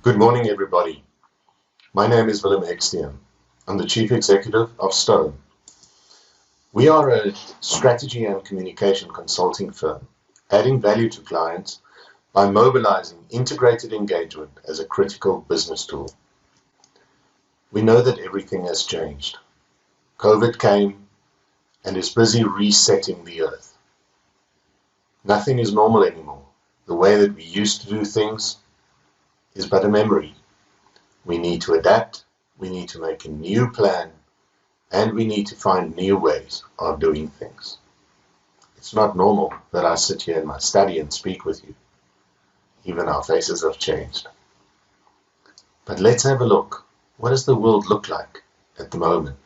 Good morning, everybody. My name is Willem Ekstein. I'm the Chief Executive of Stone. We are a strategy and communication consulting firm, adding value to clients by mobilizing integrated engagement as a critical business tool. We know that everything has changed. COVID came and is busy resetting the earth. Nothing is normal anymore. The way that we used to do things is but a memory. We need to adapt, we need to make a new plan, and we need to find new ways of doing things. It's not normal that I sit here in my study and speak with you. Even our faces have changed. But let's have a look. What does the world look like at the moment?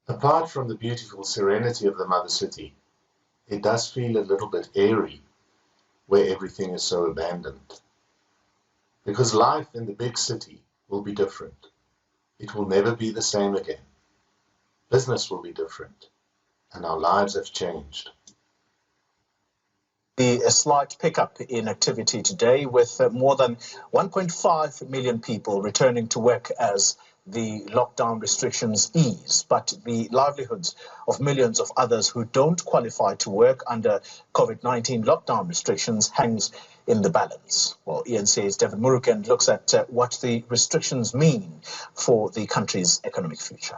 Apart from the beautiful serenity of the mother city, it does feel a little bit eerie where everything is so abandoned. Because life in the big city will be different. It will never be the same again. Business will be different, and our lives have changed. A slight pickup in activity today, with more than 1.5 million people returning to work as the lockdown restrictions ease, but the livelihoods of millions of others who don't qualify to work under COVID-19 lockdown restrictions hangs in the balance. Well, ENCA's Devin Murugan looks at what the restrictions mean for the country's economic future.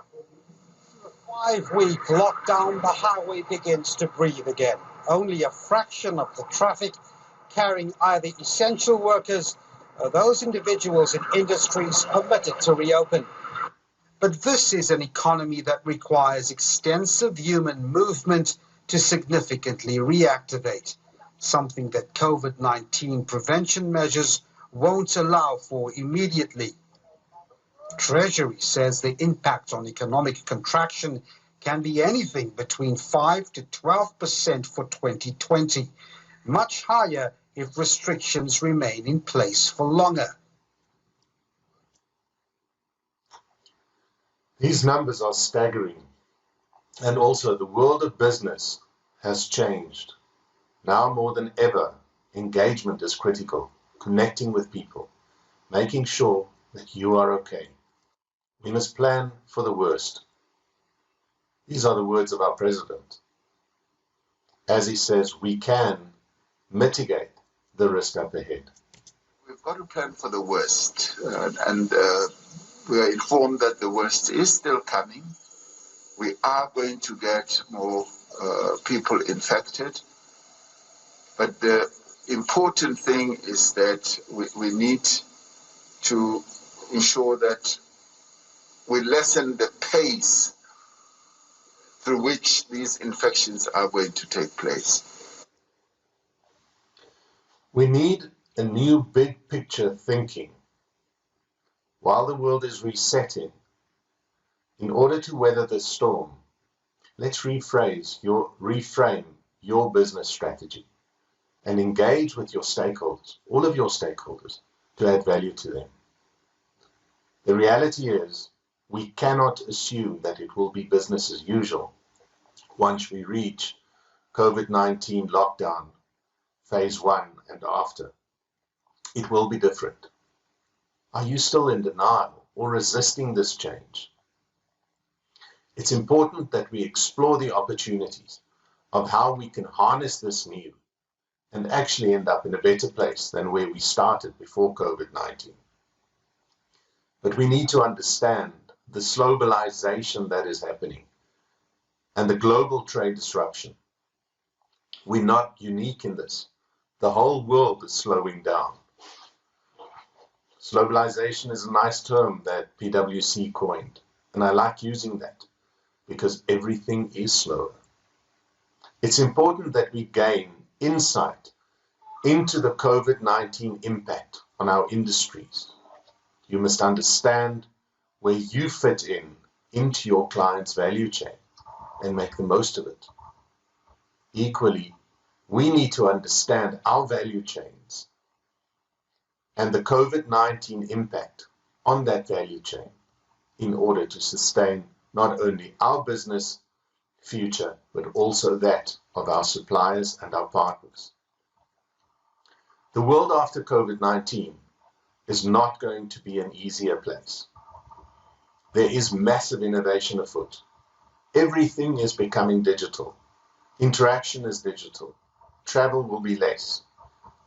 5-week lockdown, the highway begins to breathe again. Only a fraction of the traffic carrying either essential workers or those individuals in industries permitted to reopen. But this is an economy that requires extensive human movement to significantly reactivate, something that COVID-19 prevention measures won't allow for immediately. Treasury says the impact on economic contraction can be anything between 5 to 12% for 2020, much higher if restrictions remain in place for longer. These numbers are staggering, and also the world of business has changed. Now more than ever, engagement is critical, connecting with people, making sure that you are okay. We must plan for the worst. These are the words of our president. As he says, we can mitigate the risk up ahead. We've got to plan for the worst, and we are informed that the worst is still coming. We are going to get more people infected, but the important thing is that we need to ensure that we lessen the pace through which these infections are going to take place. We need a new big picture thinking while the world is resetting. In order to weather this storm, let's reframe your business strategy and engage with your stakeholders, all of your stakeholders, to add value to them. The reality is, we cannot assume that it will be business as usual once we reach COVID-19 lockdown phase 1 and after. It will be different. Are you still in denial or resisting this change? It's important that we explore the opportunities of how we can harness this new and actually end up in a better place than where we started before COVID-19. But we need to understand the globalization that is happening and the global trade disruption. We're not unique in this. The whole world is slowing down. Globalization is a nice term that PwC coined, and I like using that because everything is slower. It's important that we gain insight into the COVID-19 impact on our industries. You must understand where you fit into your client's value chain and make the most of it. Equally, we need to understand our value chains and the COVID-19 impact on that value chain in order to sustain not only our business future, but also that of our suppliers and our partners. The world after COVID-19 is not going to be an easier place. There is massive innovation afoot. Everything is becoming digital. Interaction is digital. Travel will be less.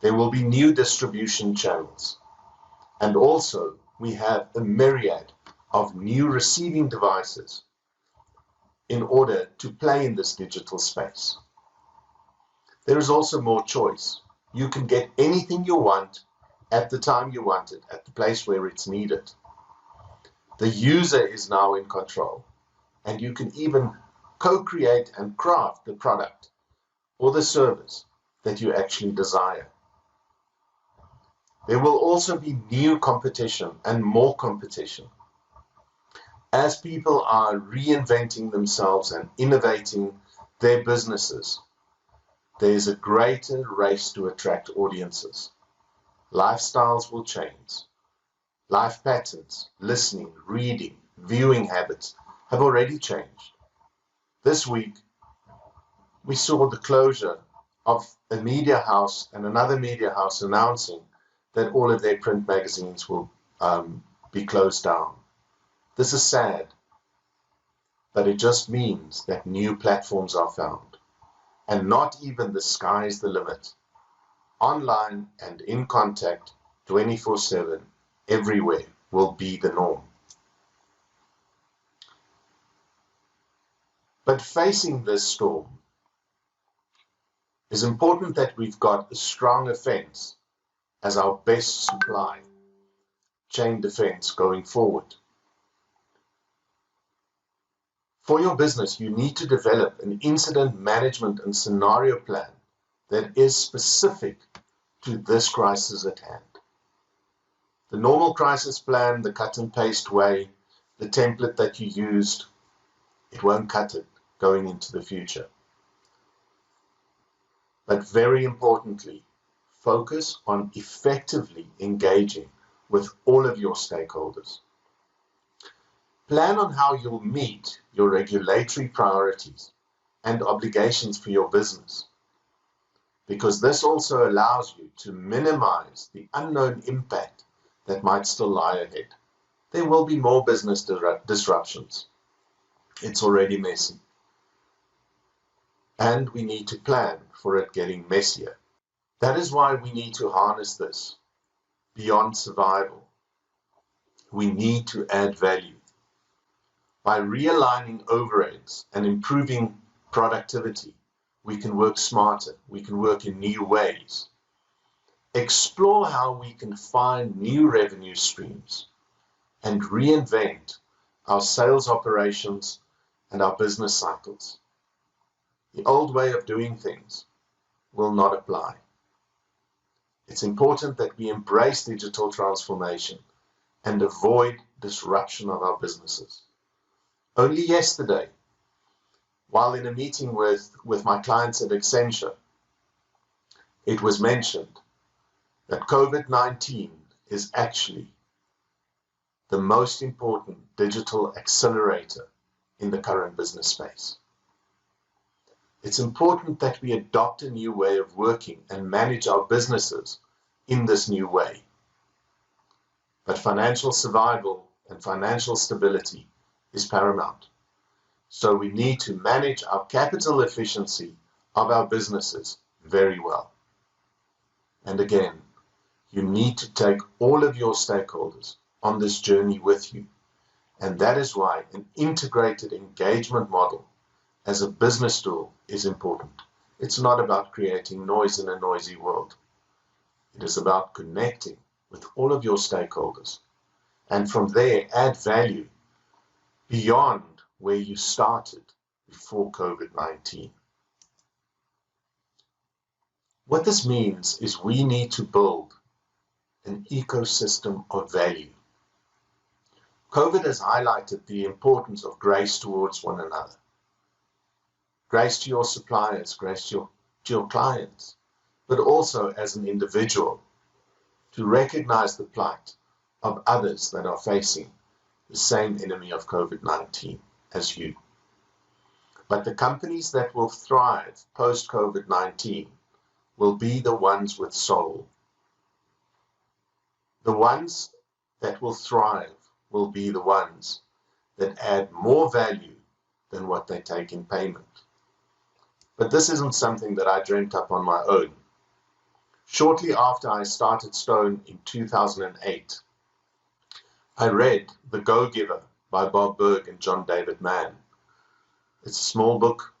There will be new distribution channels. And also, we have a myriad of new receiving devices in order to play in this digital space. There is also more choice. You can get anything you want at the time you want it, at the place where it's needed. The user is now in control, and you can even co-create and craft the product or the service that you actually desire. There will also be new competition and more competition. As people are reinventing themselves and innovating their businesses, there is a greater race to attract audiences. Lifestyles will change. Life patterns, listening, reading, viewing habits have already changed. This week, we saw the closure of a media house and another media house announcing that all of their print magazines will be closed down. This is sad, but it just means that new platforms are found, and not even the sky's the limit. Online and in contact 24/7 everywhere will be the norm. But facing this storm, it's important that we've got a strong defense as our best supply chain defense going forward. For your business, you need to develop an incident management and scenario plan that is specific to this crisis at hand. The normal crisis plan, the cut and paste way, the template that you used, it won't cut it going into the future. But very importantly, focus on effectively engaging with all of your stakeholders. Plan on how you'll meet your regulatory priorities and obligations for your business, because this also allows you to minimize the unknown impact that might still lie ahead. There will be more business disruptions. It's already messy. And we need to plan for it getting messier. That is why we need to harness this beyond survival. We need to add value. By realigning overheads and improving productivity, we can work smarter, we can work in new ways. Explore how we can find new revenue streams and reinvent our sales operations, and our business cycles. The old way of doing things will not apply. It's important that we embrace digital transformation and avoid disruption of our businesses. Only yesterday, while in a meeting with my clients at Accenture, it was mentioned that COVID-19 is actually the most important digital accelerator in the current business space. It's important that we adopt a new way of working and manage our businesses in this new way. But financial survival and financial stability is paramount. So we need to manage our capital efficiency of our businesses very well. And again, you need to take all of your stakeholders on this journey with you. And that is why an integrated engagement model as a business tool is important. It's not about creating noise in a noisy world. It is about connecting with all of your stakeholders, and from there add value beyond where you started before COVID-19. What this means is we need to build an ecosystem of value. COVID has highlighted the importance of grace towards one another. Grace to your suppliers, grace to your clients, but also as an individual, to recognize the plight of others that are facing the same enemy of COVID-19 as you. But the companies that will thrive post-COVID-19 will be the ones with soul. The ones that will thrive will be the ones that add more value than what they take in payment. But this isn't something that I dreamt up on my own. Shortly after I started Stone in 2008, I read The Go-Giver by Bob Burg and John David Mann. It's a small book.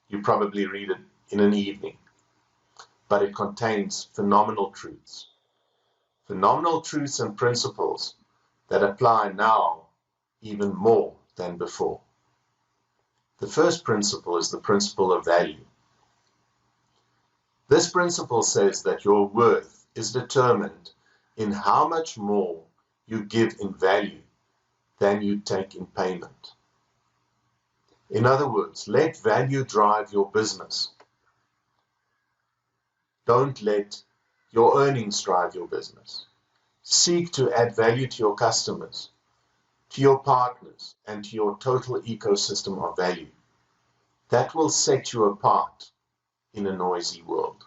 You probably read it in an evening, but it contains phenomenal truths. Phenomenal truths and principles that apply now even more than before. The first principle is the principle of value. This principle says that your worth is determined in how much more you give in value than you take in payment. In other words, let value drive your business. Don't let your earnings drive your business. Seek to add value to your customers, to your partners, and to your total ecosystem of value. That will set you apart in a noisy world.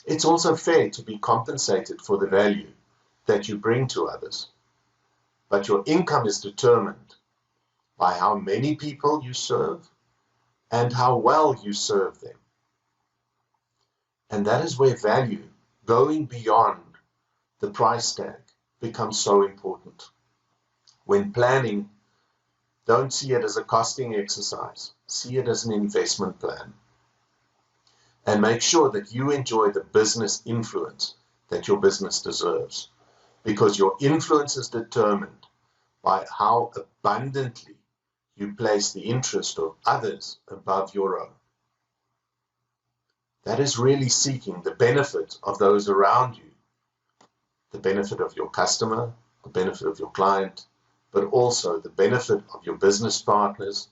It's also fair to be compensated for the value that you bring to others. But your income is determined by how many people you serve and how well you serve them. And that is where value, going beyond the price tag, becomes so important. When planning, don't see it as a costing exercise. See it as an investment plan. And make sure that you enjoy the business influence that your business deserves, because your influence is determined by how abundantly you place the interest of others above your own. That is really seeking the benefit of those around you, the benefit of your customer, the benefit of your client, but also the benefit of your business partners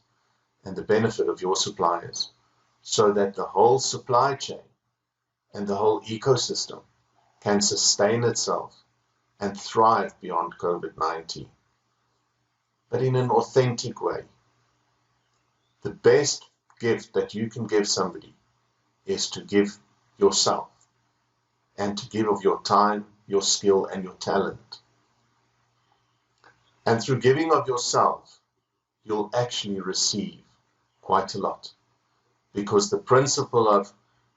and the benefit of your suppliers, so that the whole supply chain and the whole ecosystem can sustain itself and thrive beyond COVID-19, but in an authentic way. The best gift that you can give somebody is to give yourself, and to give of your time, your skill, and your talent. And through giving of yourself, you'll actually receive quite a lot, because the principle of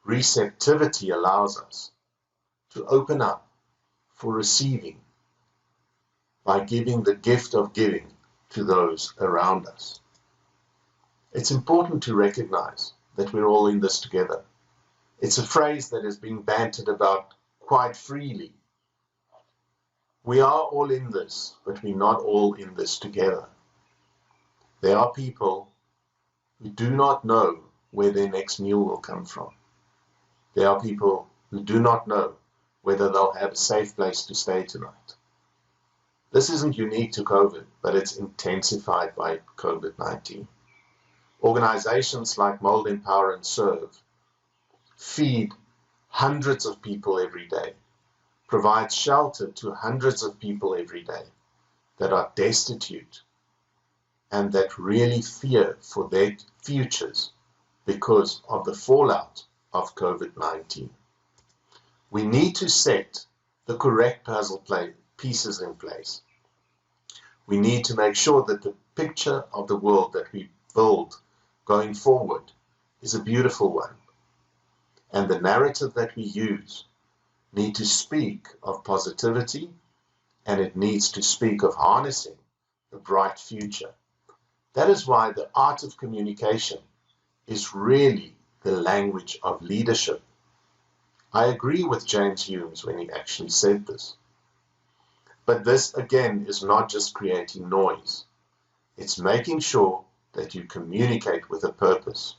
receptivity allows us to open up for receiving by giving the gift of giving to those around us. It's important to recognize that we're all in this together. It's a phrase that is being bantered about quite freely. We are all in this, but we're not all in this together. There are people who do not know where their next meal will come from. There are people who do not know whether they'll have a safe place to stay tonight. This isn't unique to COVID, but it's intensified by COVID-19. Organizations like Mold, Empower and Serve feed hundreds of people every day, provide shelter to hundreds of people every day that are destitute and that really fear for their futures because of the fallout of COVID-19. We need to set the correct puzzle pieces in place. We need to make sure that the picture of the world that we build going forward is a beautiful one. And the narrative that we use needs to speak of positivity, and it needs to speak of harnessing a bright future. That is why the art of communication is really the language of leadership. I agree with James Hume when he actually said this. But this, again, is not just creating noise. It's making sure that you communicate with a purpose.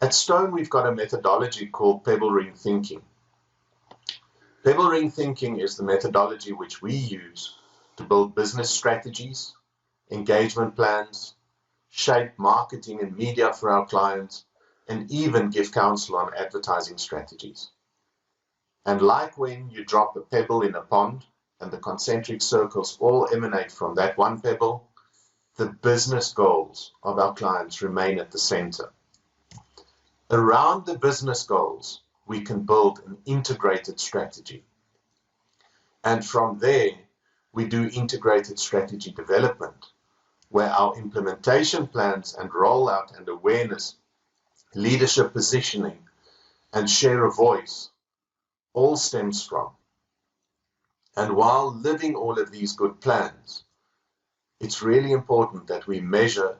At Stone, we've got a methodology called Pebble Ring Thinking. Pebble Ring Thinking is the methodology which we use to build business strategies, engagement plans, shape marketing and media for our clients, and even give counsel on advertising strategies. And like when you drop a pebble in a pond and the concentric circles all emanate from that one pebble, the business goals of our clients remain at the center. Around the business goals, we can build an integrated strategy. And from there, we do integrated strategy development, where our implementation plans and rollout and awareness, leadership positioning, and share a voice all stems from. And while living all of these good plans, it's really important that we measure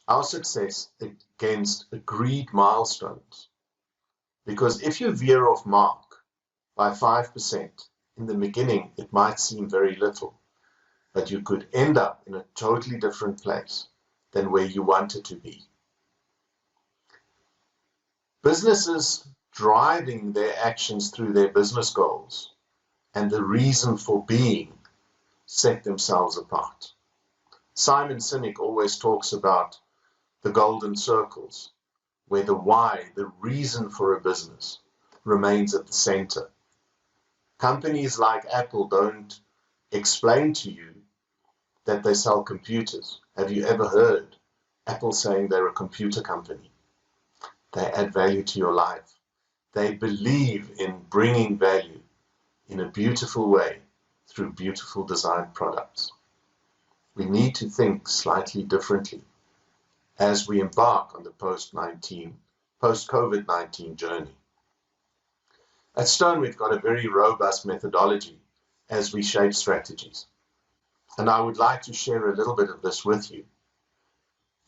our success against agreed milestones. Because if you veer off mark by 5%, in the beginning it might seem very little, but you could end up in a totally different place than where you wanted to be. Businesses driving their actions through their business goals and the reason for being set themselves apart. Simon Sinek always talks about the golden circles, where the why, the reason for a business, remains at the center. Companies like Apple don't explain to you that they sell computers. Have you ever heard Apple saying they're a computer company? They add value to your life. They believe in bringing value in a beautiful way through beautiful designed products. We need to think slightly differently as we embark on the post-COVID-19 journey. At Stone, we've got a very robust methodology as we shape strategies. And I would like to share a little bit of this with you.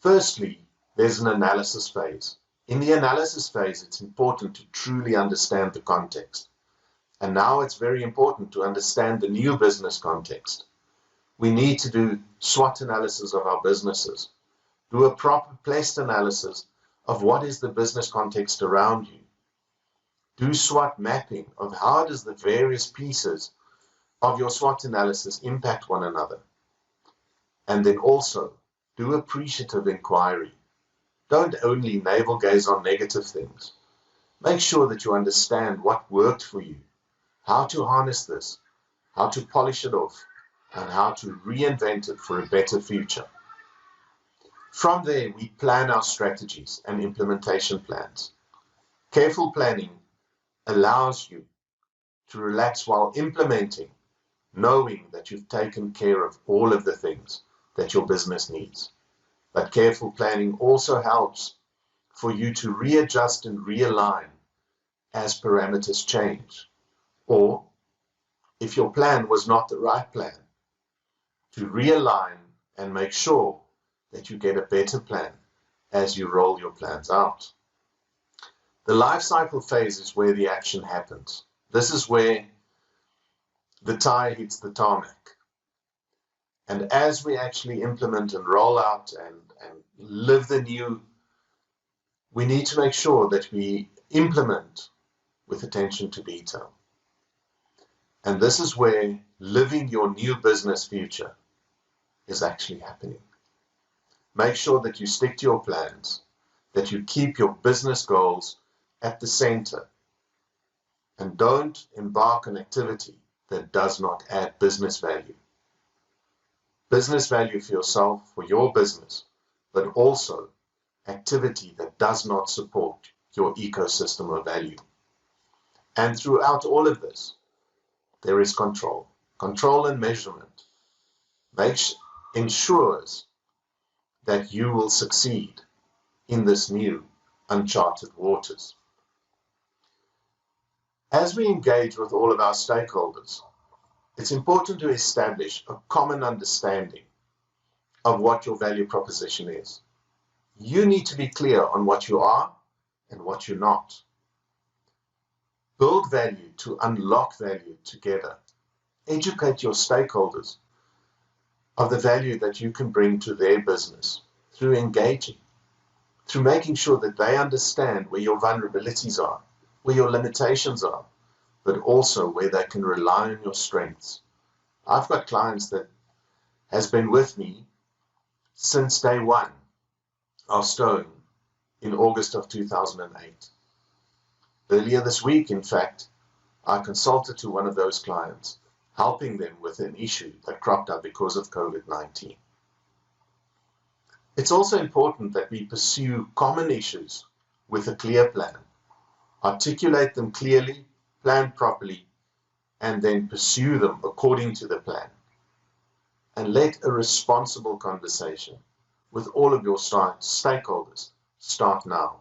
Firstly, there's an analysis phase. In the analysis phase, it's important to truly understand the context. And now it's very important to understand the new business context. We need to do SWOT analysis of our businesses, do a proper placed analysis of what is the business context around you. Do SWOT mapping of how does the various pieces of your SWOT analysis impact one another. And then also do appreciative inquiry. Don't only navel gaze on negative things. Make sure that you understand what worked for you, how to harness this, how to polish it off, and how to reinvent it for a better future. From there, we plan our strategies and implementation plans. Careful planning allows you to relax while implementing, knowing that you've taken care of all of the things that your business needs. But careful planning also helps for you to readjust and realign as parameters change. Or, if your plan was not the right plan, to realign and make sure that you get a better plan as you roll your plans out. The life cycle phase is where the action happens. This is where the tire hits the tarmac. And as we actually implement and roll out and live the new, we need to make sure that we implement with attention to detail. And this is where living your new business future is actually happening. Make sure that you stick to your plans, that you keep your business goals at the center, and don't embark on activity that does not add business value. Business value for yourself, for your business, but also activity that does not support your ecosystem of value. And throughout all of this, there is control. Control and measurement ensures that you will succeed in this new uncharted waters. As we engage with all of our stakeholders, it's important to establish a common understanding of what your value proposition is. You need to be clear on what you are and what you're not. Build value to unlock value together. Educate your stakeholders of the value that you can bring to their business through engaging, through making sure that they understand where your vulnerabilities are, where your limitations are, but also where they can rely on your strengths. I've got clients that has been with me since day one of Stone in August of 2008. Earlier this week, in fact, I consulted to one of those clients, helping them with an issue that cropped up because of COVID-19. It's also important that we pursue common issues with a clear plan, articulate them clearly, plan properly, and then pursue them according to the plan. And let a responsible conversation with all of your stakeholders start now.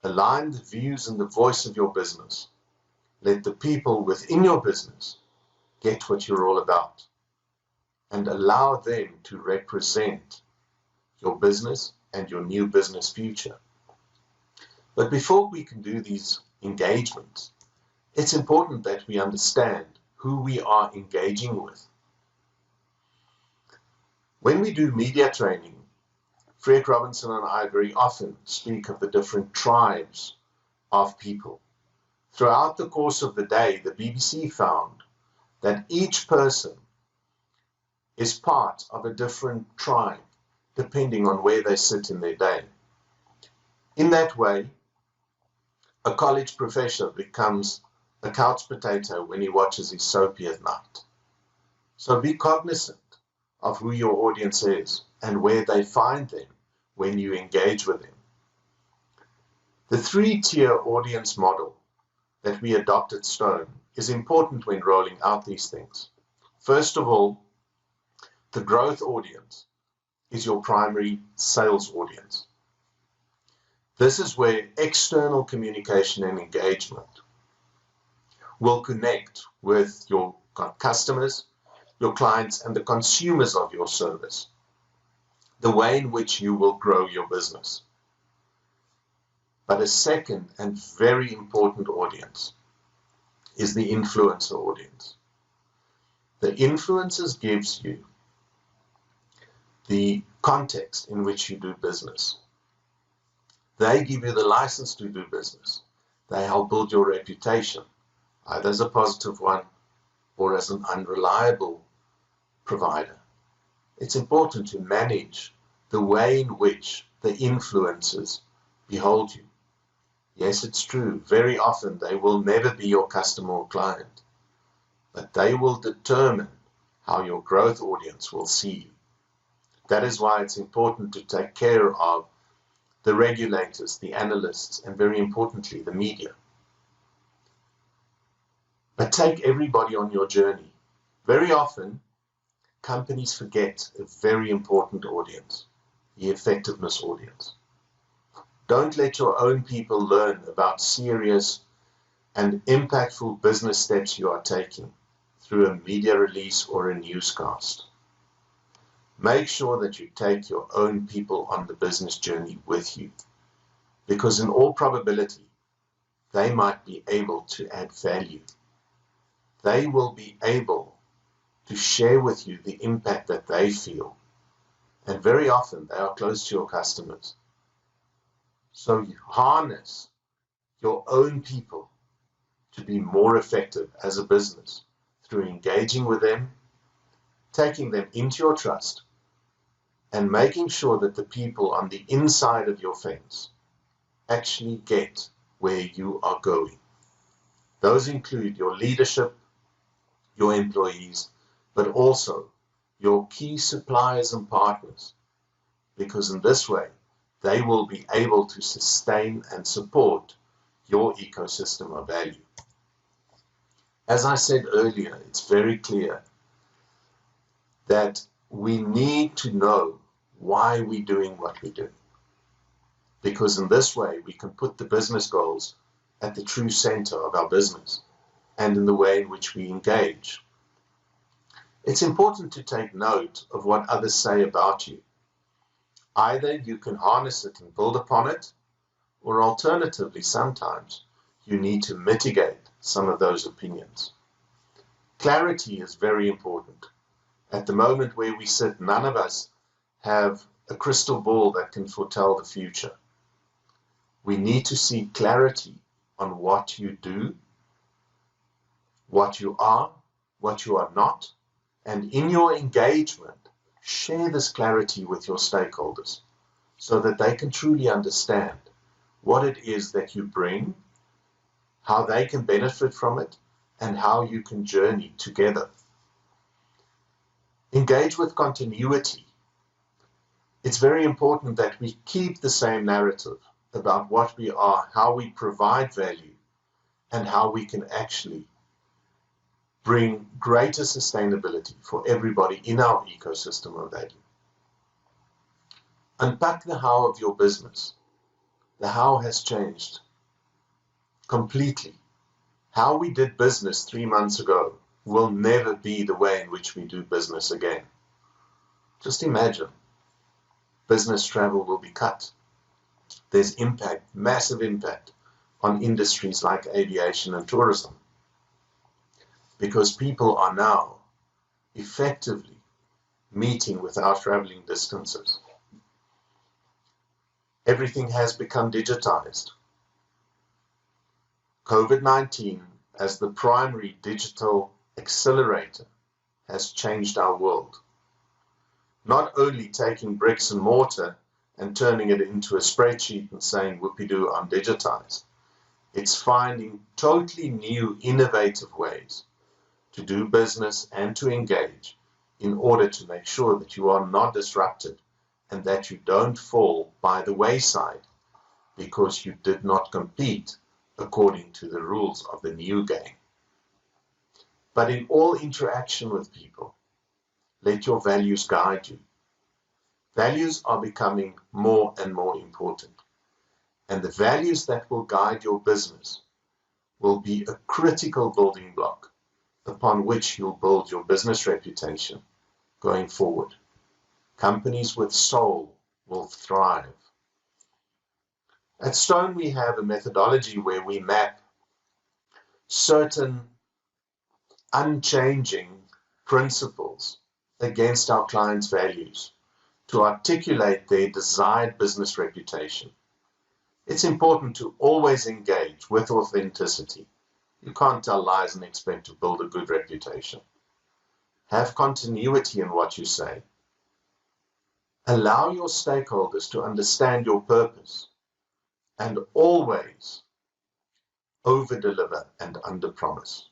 Align the views and the voice of your business. Let the people within your business get what you're all about, and allow them to represent your business and your new business future. But before we can do these engagements, it's important that we understand who we are engaging with. When we do media training, Fred Robinson and I very often speak of the different tribes of people. Throughout the course of the day, the BBC found that each person is part of a different tribe, depending on where they sit in their day. In that way, a college professor becomes a couch potato when he watches his soapy at night. So be cognizant of who your audience is and where they find them when you engage with them. The three-tier audience model that we adopt at Stone is important when rolling out these things. First of all, the growth audience is your primary sales audience. This is where external communication and engagement will connect with your customers, your clients, and the consumers of your service, the way in which you will grow your business. But a second and very important audience is the influencer audience. The influencers gives you the context in which you do business. They give you the license to do business. They help build your reputation, either as a positive one or as an unreliable provider. It's important to manage the way in which the influencers behold you. Yes, it's true. Very often they will never be your customer or client, but they will determine how your growth audience will see you. That is why it's important to take care of the regulators, the analysts, and very importantly, the media. But take everybody on your journey. Very often, companies forget a very important audience, the effectiveness audience. Don't let your own people learn about serious and impactful business steps you are taking through a media release or a newscast. Make sure that you take your own people on the business journey with you, because in all probability, they might be able to add value they will be able to share with you the impact that they feel. And very often they are close to your customers. So you harness your own people to be more effective as a business through engaging with them, taking them into your trust, and making sure that the people on the inside of your fence actually get where you are going. Those include your leadership, your employees, but also your key suppliers and partners, because in this way, they will be able to sustain and support your ecosystem of value. As I said earlier, it's very clear that we need to know why we're doing what we do, because in this way, we can put the business goals at the true center of our business and in the way in which we engage. It's important to take note of what others say about you. Either you can harness it and build upon it, or alternatively, sometimes you need to mitigate some of those opinions. Clarity is very important. At the moment where we sit, none of us have a crystal ball that can foretell the future. We need to see clarity on what you do, what you are not, and in your engagement, share this clarity with your stakeholders so that they can truly understand what it is that you bring, how they can benefit from it, and how you can journey together. Engage with continuity. It's very important that we keep the same narrative about what we are, how we provide value, and how we can actually bring greater sustainability for everybody in our ecosystem of value. Unpack the how of your business. The how has changed completely. How we did business 3 months ago will never be the way in which we do business again. Just imagine, business travel will be cut. There's impact, massive impact on industries like aviation and tourism, because people are now effectively meeting without traveling distances. Everything has become digitized. COVID-19, as the primary digital accelerator, has changed our world. Not only taking bricks and mortar and turning it into a spreadsheet and saying, whoopee-doo, I'm digitized. It's finding totally new, innovative ways to do business and to engage in order to make sure that you are not disrupted and that you don't fall by the wayside because you did not compete according to the rules of the new game. But in all interaction with people, let your values guide you. Values are becoming more and more important. And the values that will guide your business will be a critical building block upon which you'll build your business reputation going forward. Companies with soul will thrive. At Stone, we have a methodology where we map certain unchanging principles against our clients' values to articulate their desired business reputation. It's important to always engage with authenticity. You can't tell lies and expect to build a good reputation. Have continuity in what you say. Allow your stakeholders to understand your purpose, and always over-deliver and under-promise.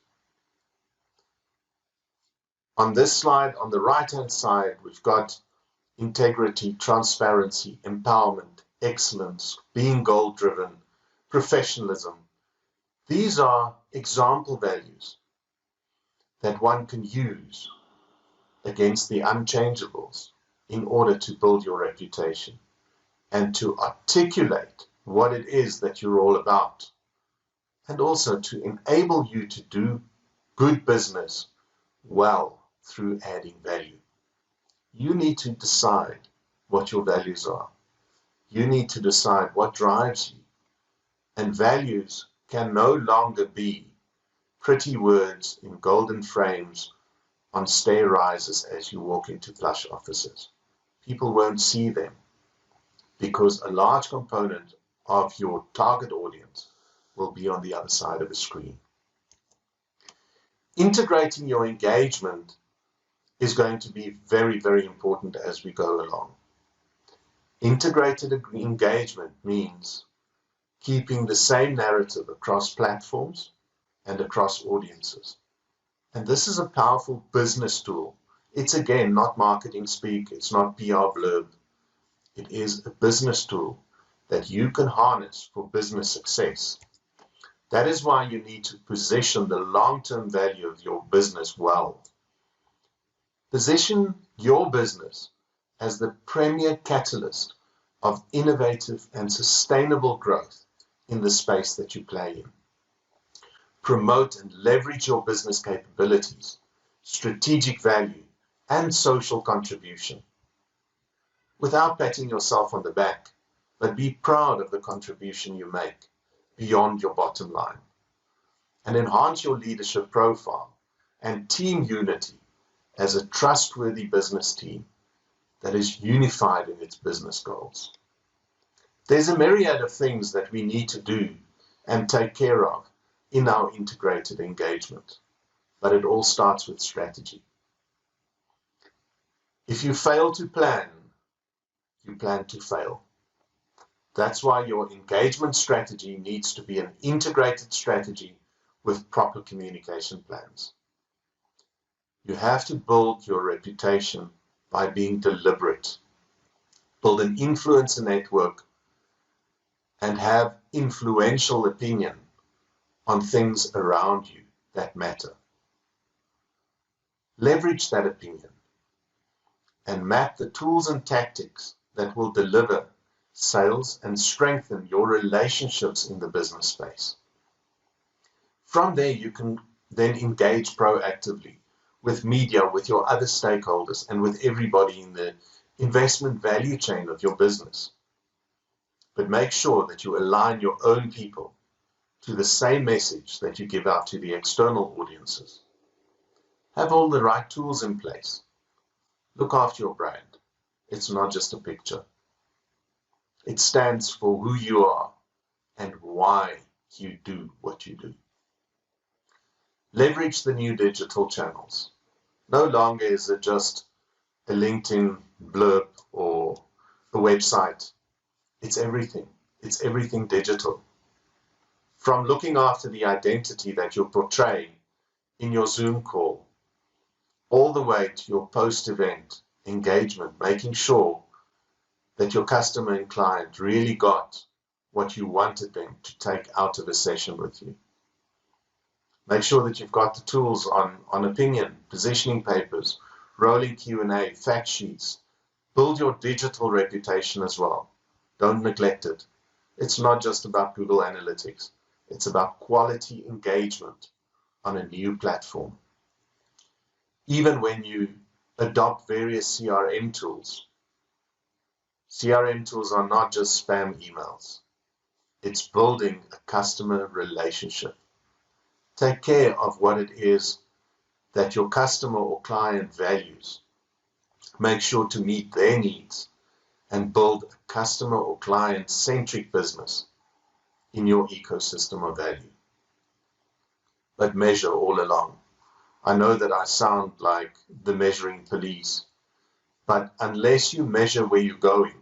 On this slide, on the right-hand side, we've got integrity, transparency, empowerment, excellence, being goal-driven, professionalism. These are example values that one can use against the unchangeables in order to build your reputation and to articulate what it is that you're all about, and also to enable you to do good business well through adding value. You need to decide what your values are. You need to decide what drives you. And values can no longer be pretty words in golden frames on stair risers as you walk into plush offices. People won't see them because a large component of your target audience will be on the other side of the screen. Integrating your engagement is going to be very, very important as we go along. Integrated engagement means keeping the same narrative across platforms and across audiences. And this is a powerful business tool. It's again not marketing speak, it's not PR blurb. It is a business tool that you can harness for business success. That is why you need to position the long-term value of your business well. Position your business as the premier catalyst of innovative and sustainable growth in the space that you play in. Promote and leverage your business capabilities, strategic value, and social contribution. Without patting yourself on the back, but be proud of the contribution you make beyond your bottom line. And enhance your leadership profile and team unity as a trustworthy business team that is unified in its business goals. There's a myriad of things that we need to do and take care of in our integrated engagement, but it all starts with strategy. If you fail to plan, you plan to fail. That's why your engagement strategy needs to be an integrated strategy with proper communication plans. You have to build your reputation by being deliberate. Build an influencer network and have influential opinion on things around you that matter. Leverage that opinion and map the tools and tactics that will deliver sales and strengthen your relationships in the business space. From there, you can then engage proactively with media, with your other stakeholders, and with everybody in the investment value chain of your business. But make sure that you align your own people to the same message that you give out to the external audiences. Have all the right tools in place. Look after your brand. It's not just a picture. It stands for who you are and why you do what you do. Leverage the new digital channels. No longer is it just a LinkedIn blurb or a website. It's everything. It's everything digital. From looking after the identity that you portray in your Zoom call, all the way to your post-event engagement, making sure that your customer and client really got what you wanted them to take out of a session with you. Make sure that you've got the tools on opinion, positioning papers, rolling Q&A, fact sheets. Build your digital reputation as well. Don't neglect it. It's not just about Google Analytics. It's about quality engagement on a new platform. Even when you adopt various CRM tools are not just spam emails. It's building a customer relationship. Take care of what it is that your customer or client values. Make sure to meet their needs and build a customer or client-centric business in your ecosystem of value. But measure all along. I know that I sound like the measuring police, but unless you measure where you're going,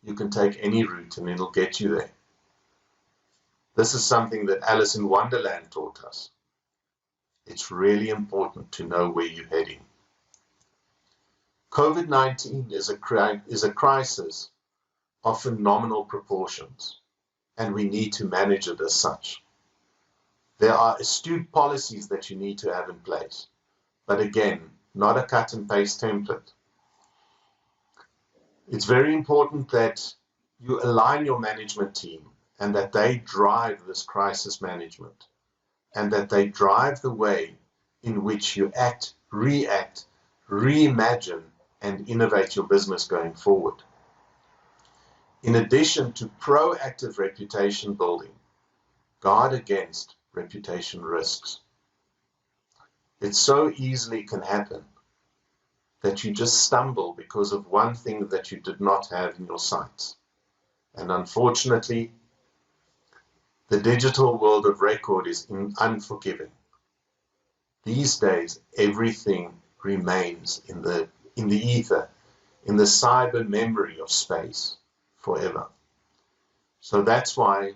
you can take any route and it'll get you there. This is something that Alice in Wonderland taught us. It's really important to know where you're heading. COVID-19 is a crisis of phenomenal proportions, and we need to manage it as such. There are astute policies that you need to have in place, but again, not a cut and paste template. It's very important that you align your management team and that they drive this crisis management and that they drive the way in which you act, react, reimagine, and innovate your business going forward. In addition to proactive reputation building, guard against reputation risks. It so easily can happen that you just stumble because of one thing that you did not have in your sights. And unfortunately, the digital world of record is unforgiving. These days, everything remains in the ether, in the cyber memory of space forever. So that's why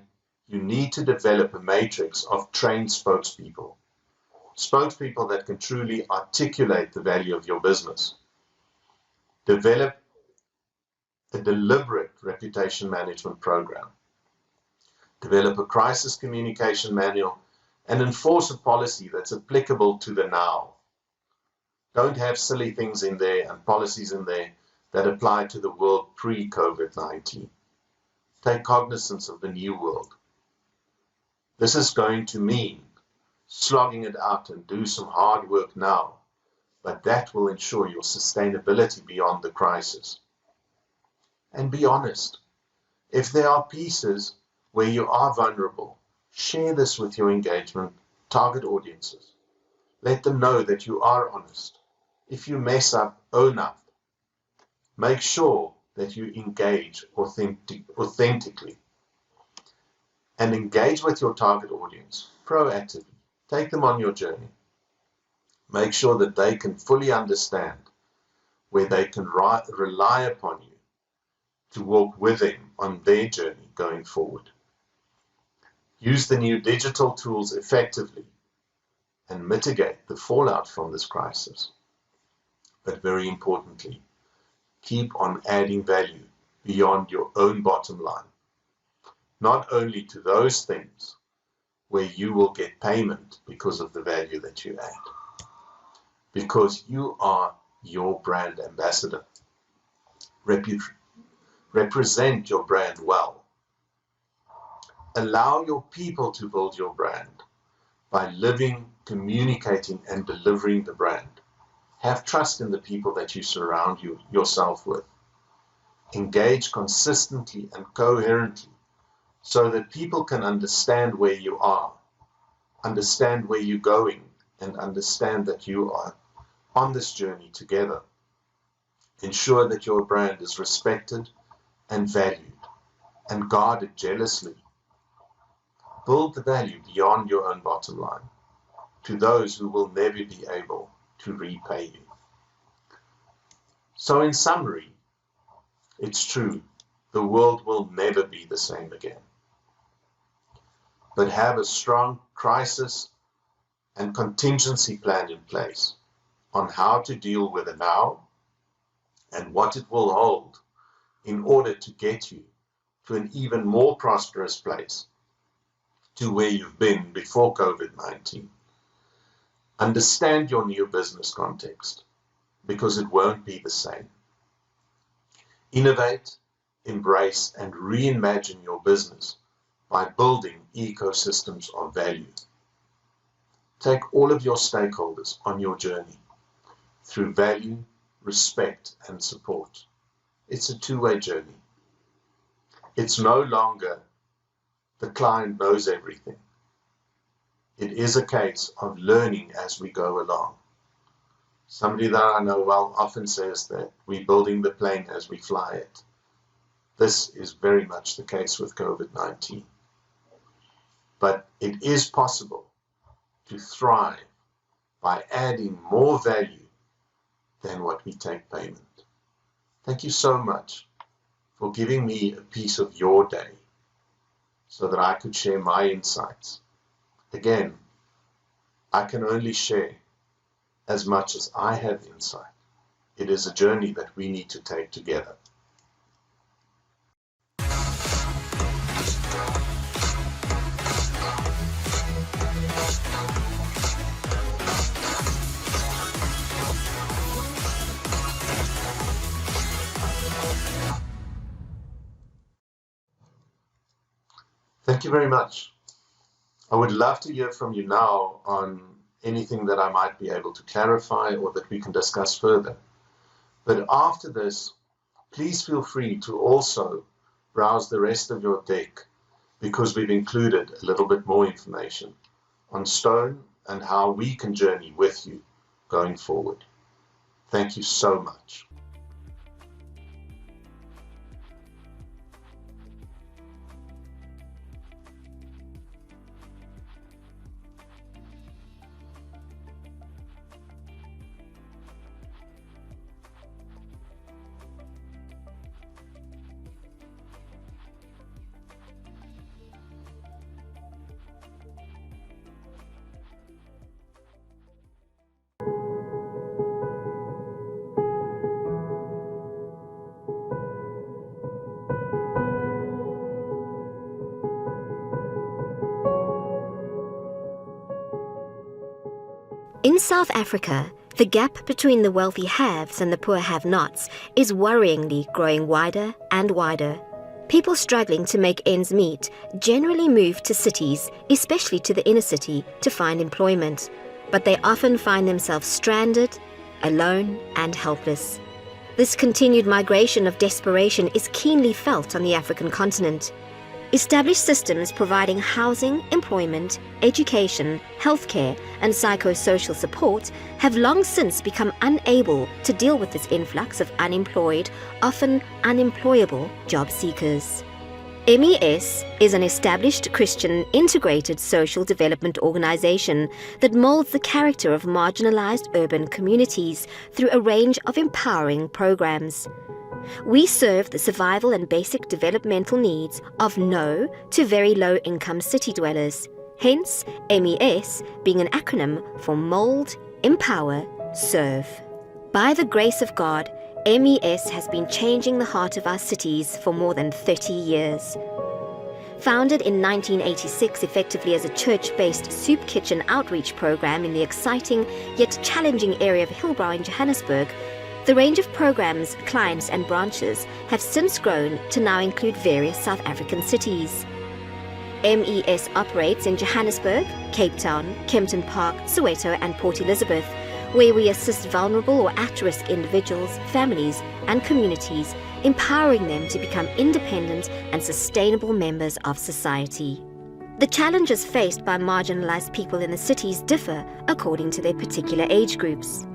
you need to develop a matrix of trained spokespeople that can truly articulate the value of your business. Develop a deliberate reputation management program. Develop a crisis communication manual and enforce a policy that's applicable to the now. Don't have silly things in there and policies in there that apply to the world pre-COVID-19. Take cognizance of the new world. This is going to mean slogging it out and do some hard work now, but that will ensure your sustainability beyond the crisis. And be honest. If there are pieces where you are vulnerable, share this with your engagement target audiences. Let them know that you are honest. If you mess up, own up. Make sure that you engage authentically. And engage with your target audience proactively. Take them on your journey. Make sure that they can fully understand where they can rely upon you to walk with them on their journey going forward. Use the new digital tools effectively and mitigate the fallout from this crisis. But very importantly, keep on adding value beyond your own bottom line, not only to those things where you will get payment because of the value that you add, because you are your brand ambassador. Represent your brand well. Allow your people to build your brand by living, communicating, and delivering the brand. Have trust in the people that you surround yourself with. Engage consistently and coherently so that people can understand where you are, understand where you're going, and understand that you are on this journey together. Ensure that your brand is respected and valued and guarded jealously. Build the value beyond your own bottom line to those who will never be able to repay you. So in summary, it's true, the world will never be the same again. But have a strong crisis and contingency plan in place on how to deal with it now and what it will hold in order to get you to an even more prosperous place, to where you've been before COVID-19. Understand your new business context, because it won't be the same. Innovate, embrace, and reimagine your business by building ecosystems of value. Take all of your stakeholders on your journey through value, respect, and support. It's a two-way journey. It's no longer the client knows everything. It is a case of learning as we go along. Somebody that I know well often says that we're building the plane as we fly it. This is very much the case with COVID-19. But it is possible to thrive by adding more value than what we take payment. Thank you so much for giving me a piece of your day so that I could share my insights. Again, I can only share as much as I have insight. It is a journey that we need to take together. Thank you very much. I would love to hear from you now on anything that I might be able to clarify or that we can discuss further. But after this, please feel free to also browse the rest of your deck, because we've included a little bit more information on Stone and how we can journey with you going forward. Thank you so much. In South Africa, the gap between the wealthy haves and the poor have-nots is worryingly growing wider and wider. People struggling to make ends meet generally move to cities, especially to the inner city, to find employment. But they often find themselves stranded, alone and helpless. This continued migration of desperation is keenly felt on the African continent. Established systems providing housing, employment, education, healthcare, and psychosocial support have long since become unable to deal with this influx of unemployed, often unemployable job seekers. MES is an established Christian integrated social development organization that molds the character of marginalized urban communities through a range of empowering programs. We serve the survival and basic developmental needs of no to very low income city dwellers, hence MES being an acronym for Mold, Empower, Serve. By the grace of God, MES has been changing the heart of our cities for more than 30 years. Founded in 1986 effectively as a church-based soup kitchen outreach program in the exciting yet challenging area of Hillbrow in Johannesburg, the range of programs, clients and branches have since grown to now include various South African cities. MES operates in Johannesburg, Cape Town, Kempton Park, Soweto and Port Elizabeth, where we assist vulnerable or at-risk individuals, families and communities, empowering them to become independent and sustainable members of society. The challenges faced by marginalized people in the cities differ according to their particular age groups.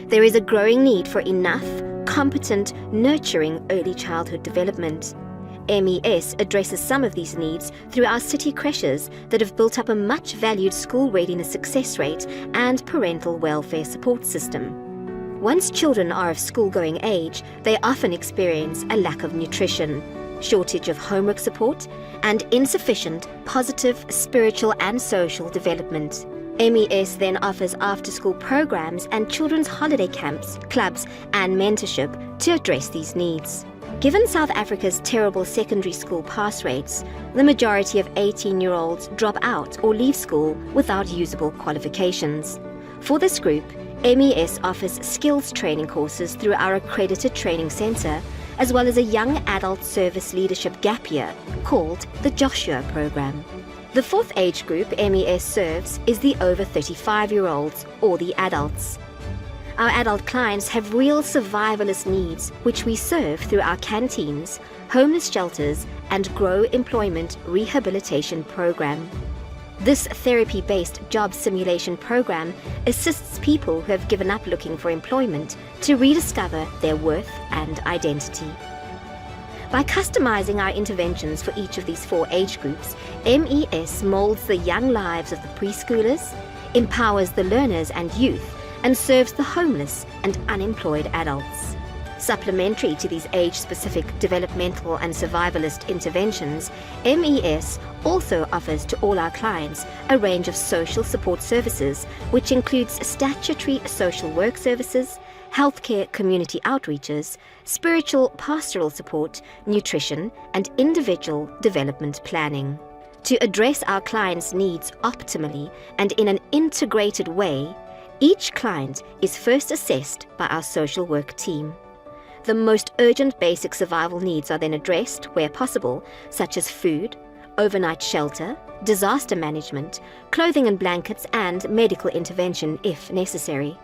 There is a growing need for enough, competent, nurturing early childhood development. MES addresses some of these needs through our city creches that have built up a much valued school readiness success rate and parental welfare support system. Once children are of school-going age, they often experience a lack of nutrition, shortage of homework support, and insufficient positive spiritual and social development. MES then offers after-school programs and children's holiday camps, clubs and mentorship to address these needs. Given South Africa's terrible secondary school pass rates, the majority of 18-year-olds drop out or leave school without usable qualifications. For this group, MES offers skills training courses through our accredited training centre, as well as a young adult service leadership gap year called the Joshua Program. The fourth age group MES serves is the over 35-year-olds or the adults. Our adult clients have real survivalist needs, which we serve through our canteens, homeless shelters, and Grow Employment Rehabilitation Program. This therapy-based job simulation program assists people who have given up looking for employment to rediscover their worth and identity. By customizing our interventions for each of these four age groups, MES molds the young lives of the preschoolers, empowers the learners and youth, and serves the homeless and unemployed adults. Supplementary to these age-specific developmental and survivalist interventions, MES also offers to all our clients a range of social support services, which includes statutory social work services, healthcare community outreaches, spiritual pastoral support, nutrition, and individual development planning. To address our clients' needs optimally and in an integrated way, each client is first assessed by our social work team. The most urgent basic survival needs are then addressed where possible, such as food, overnight shelter, disaster management, clothing and blankets, and medical intervention if necessary.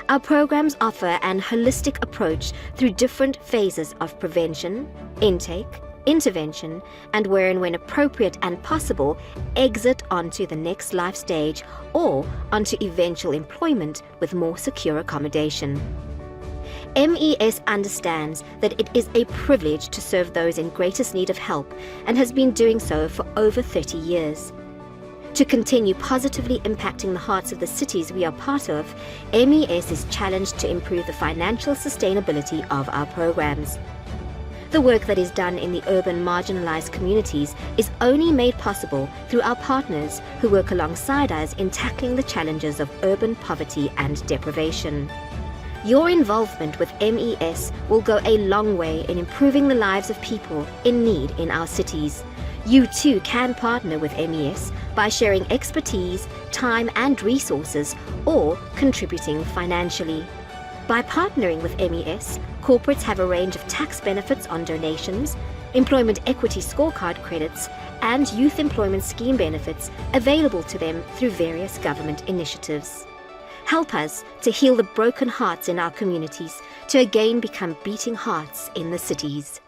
Our programs offer an holistic approach through different phases of prevention, intake, intervention, and where and when appropriate and possible, exit onto the next life stage or onto eventual employment with more secure accommodation. MES understands that it is a privilege to serve those in greatest need of help and has been doing so for over 30 years. To continue positively impacting the hearts of the cities we are part of, MES is challenged to improve the financial sustainability of our programs. The work that is done in the urban marginalized communities is only made possible through our partners who work alongside us in tackling the challenges of urban poverty and deprivation. Your involvement with MES will go a long way in improving the lives of people in need in our cities. You too can partner with MES by sharing expertise, time and resources, or contributing financially. By partnering with MES, corporates have a range of tax benefits on donations, employment equity scorecard credits, and youth employment scheme benefits available to them through various government initiatives. Help us to heal the broken hearts in our communities, to again become beating hearts in the cities.